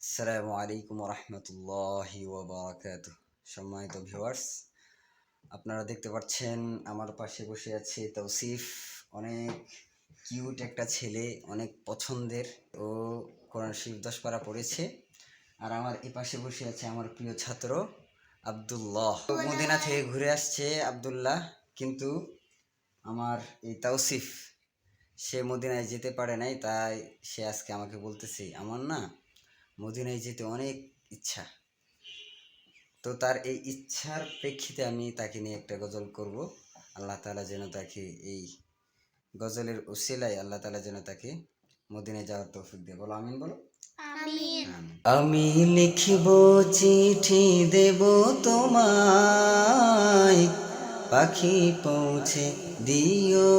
আসসালামু আলাইকুম রহমতুল্লাহি ওয়াবারাকাতুহ। সম্মানিত ভিউয়ার্স, আপনারা দেখতে পাচ্ছেন আমার পাশে বসে আছে তৌসিফ। অনেক কিউট একটা ছেলে, অনেক পছন্দের। ও কোরআন শরীফ 10 পারা পড়েছে। আর আমার এই পাশে বসে আছে আমার প্রিয় ছাত্র আব্দুল্লাহ। মদিনা থেকে ঘুরে আসছে আব্দুল্লাহ, কিন্তু আমার এই তৌসিফ সে মদিনায় যেতে পারে নাই, তাই সে আজকে আমাকে বলতেছে আমার না মদিনায় যেতে অনেক ইচ্ছা। তো তার এই ইচ্ছার প্রেক্ষিতে আমি তাকে নিয়ে একটা গজল করব। আল্লাহ তাআলা যেন তাকে এই গজলের উসিলায় আল্লাহ তাআলা যেন তাকে মদিনায় যাওয়ার তৌফিক দেয়। বলো আমিন, বলো আমিন। আমি লিখিব চিঠি দেব তোমায়, পাখি পৌঁছে দিও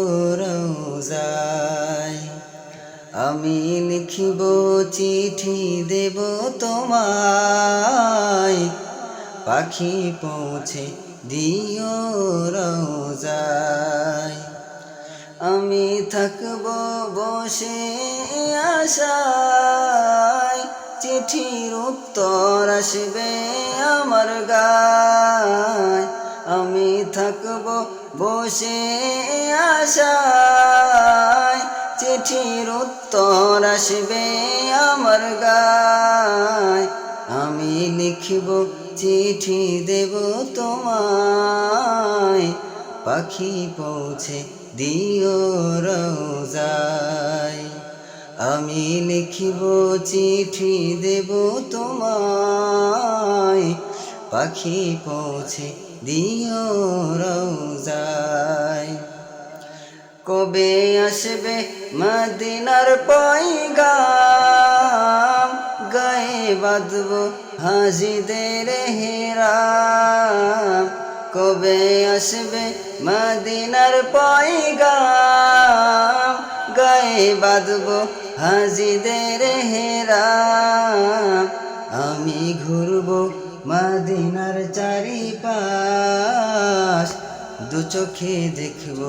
রওজায়। আমি লিখিব চিঠি দেব তোমায়, পাখি পৌঁছে দিও রওজায়। আমি থাকব বসে আশায়, চিঠির উত্তর আসবে আমার গায়। আমি থাকব বসে আশায়, চিঠির উত্তর আসবে আমার গায়। আমি লিখব চিঠি দেব তোমায়, পাখি পৌঁছে দিও রওজায়। আমি লিখিব চিঠি দেব তোমায়, পাখি পৌঁছে দিও রওজায়। কবে আসবে মদিনার পয়গাম, গায়ে বাঁধব হাজিদের হেরাম। কবে আসবে মদিনার পয়গাম, গায়ে বাঁধব হাজিদের হেরাম। আমি ঘুরব মদিনার চারিপাশ, দু চোখে দেখব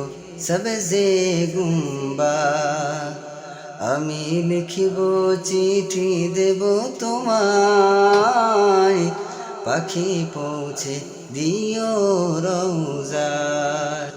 সবজে গুম্বা। আমি লিখিব চিঠি দেব তোমায়, পাখি পৌঁছে দিও রওজায়।